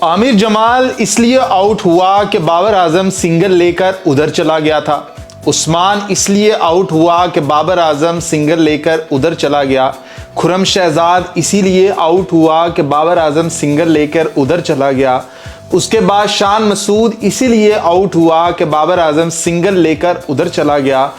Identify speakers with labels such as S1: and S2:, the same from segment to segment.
S1: आमिर जमाल इसलिए आउट हुआ कि बाबर आजम सिंगल लेकर उधर चला गया था। उस्मान इसलिए आउट हुआ कि बाबर आजम सिंगल लेकर उधर चला गया। खुर्रम शहजाद इसीलिए आउट हुआ कि बाबर आजम सिंगल लेकर उधर चला गया। उसके बाद शान मसूद इसीलिए आउट हुआ कि बाबर आजम सिंगल लेकर उधर चला गया।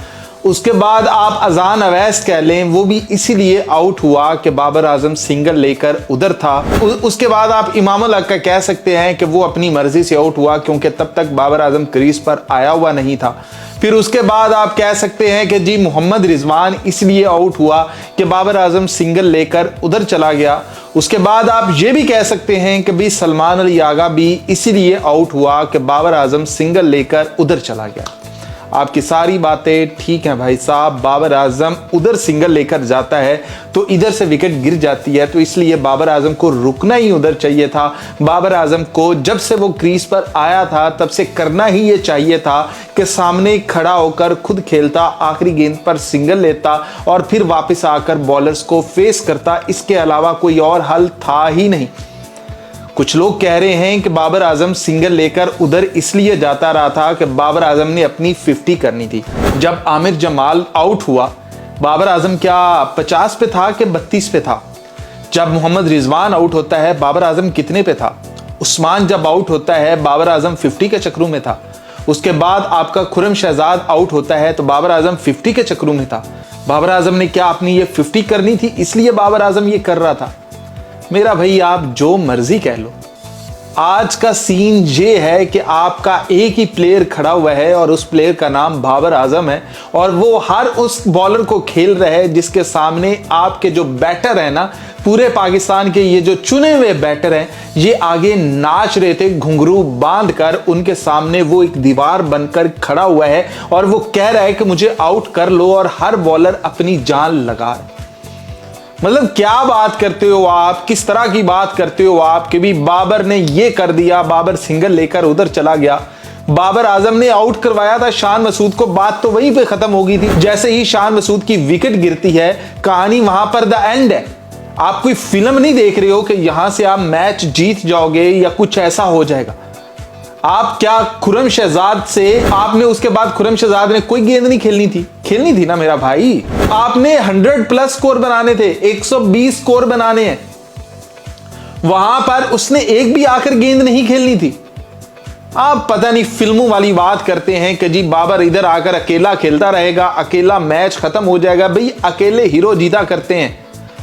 S1: उसके बाद आप अजान अवैस कह लें, वो भी इसीलिए आउट हुआ कि बाबर आजम सिंगल लेकर उधर था। उसके बाद आप इमामुल हक का कह सकते हैं कि वो अपनी मर्जी से आउट हुआ क्योंकि तब तक बाबर आजम क्रीज पर आया हुआ नहीं था। फिर उसके बाद आप कह सकते हैं कि जी मोहम्मद रिजवान इसलिए आउट हुआ कि बाबर आजम सिंगल लेकर उधर चला गया। उसके बाद आप ये भी कह सकते हैं कि भी सलमान अली आगा भी इसीलिए आउट हुआ कि बाबर आजम सिंगल लेकर उधर चला गया। आपकी सारी बातें ठीक हैं भाई साहब। बाबर आजम उधर सिंगल लेकर जाता है तो इधर से विकेट गिर जाती है, तो इसलिए बाबर आजम को रुकना ही उधर चाहिए था। बाबर आजम को जब से वो क्रीज पर आया था तब से करना ही ये चाहिए था कि सामने खड़ा होकर खुद खेलता, आखिरी गेंद पर सिंगल लेता और फिर वापस आकर बॉलर्स को फेस करता। इसके अलावा कोई और हल था ही नहीं। कुछ लोग कह रहे हैं कि बाबर आजम सिंगल लेकर उधर इसलिए जाता रहा था कि बाबर आजम ने अपनी 50 करनी थी। जब आमिर जमाल आउट हुआ, बाबर आजम क्या 50 पे था कि 32 पे था? जब मोहम्मद रिजवान आउट होता है, बाबर आजम कितने पे था? उस्मान जब आउट होता है, बाबर आजम 50 के चक्रों में था। उसके बाद आपका खुर्रम शहजाद आउट होता है तो बाबर आजम 50 के चक्रों में था। बाबर आजम ने क्या अपनी ये 50 करनी थी, इसलिए बाबर आजम ये कर रहा था? मेरा भाई आप जो मर्जी कह लो, आज का सीन ये है कि आपका एक ही प्लेयर खड़ा हुआ है और उस प्लेयर का नाम बाबर आजम है और वो हर उस बॉलर को खेल रहा है जिसके सामने आपके जो बैटर है ना, पूरे पाकिस्तान के ये जो चुने हुए बैटर हैं, ये आगे नाच रहे थे घुंघरू बांध कर। उनके सामने वो एक दीवार बनकर खड़ा हुआ है और वो कह रहा है कि मुझे आउट कर लो और हर बॉलर अपनी जान लगा रहा है। मतलब क्या बात करते हो आप, किस तरह की बात करते हो आप कि भी बाबर ने ये कर दिया, बाबर सिंगल लेकर उधर चला गया। बाबर आजम ने आउट करवाया था शान मसूद को, बात तो वहीं पे खत्म हो गई थी। जैसे ही शान मसूद की विकेट गिरती है, कहानी वहां पर द एंड है। आप कोई फिल्म नहीं देख रहे हो कि यहां से आप मैच जीत जाओगे या कुछ ऐसा हो जाएगा। आप क्या खुर्रम शहजाद से आपने उसके बाद खुर्रम शहजाद ने कोई गेंद नहीं खेलनी थी ना मेरा भाई। आपने 100+ स्कोर बनाने थे, 120 स्कोर बनाने हैं। वहां पर उसने एक भी आखिर गेंद नहीं खेलनी थी। आप पता नहीं फिल्मों वाली बात करते हैं कि जी बाबर इधर आकर अकेला खेलता रहेगा, अकेला मैच खत्म हो जाएगा। भाई अकेले हीरो जीता करते हैं,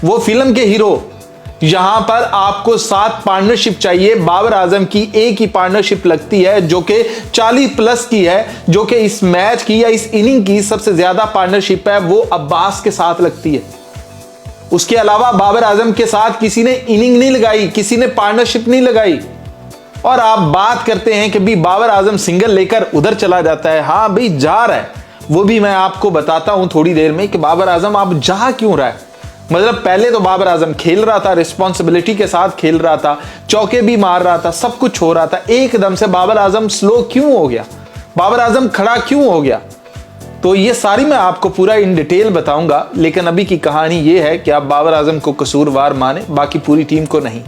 S1: वो फिल्म के हीरो। यहां पर आपको 7 पार्टनरशिप चाहिए। बाबर आजम की एक ही पार्टनरशिप लगती है जो कि 40+ की है, जो कि इस मैच की या इस इनिंग की सबसे ज्यादा पार्टनरशिप है, वो अब्बास के साथ लगती है। उसके अलावा बाबर आजम के साथ किसी ने इनिंग नहीं लगाई, किसी ने पार्टनरशिप नहीं लगाई। और आप बात करते हैं कि भी बाबर आजम सिंगल लेकर उधर चला जाता है। हाँ भाई जा रहा है, वो भी मैं आपको बताता हूं थोड़ी देर में कि बाबर आजम आप जा क्यों रहा है। मतलब पहले तो बाबर आजम खेल रहा था, रिस्पॉन्सिबिलिटी के साथ खेल रहा था, चौके भी मार रहा था, सब कुछ हो रहा था। एकदम से बाबर आजम स्लो क्यों हो गया, बाबर आजम खड़ा क्यों हो गया? तो ये सारी मैं आपको पूरा इन डिटेल बताऊंगा, लेकिन अभी की कहानी ये है कि आप बाबर आजम को कसूरवार माने, बाकी पूरी टीम को नहीं।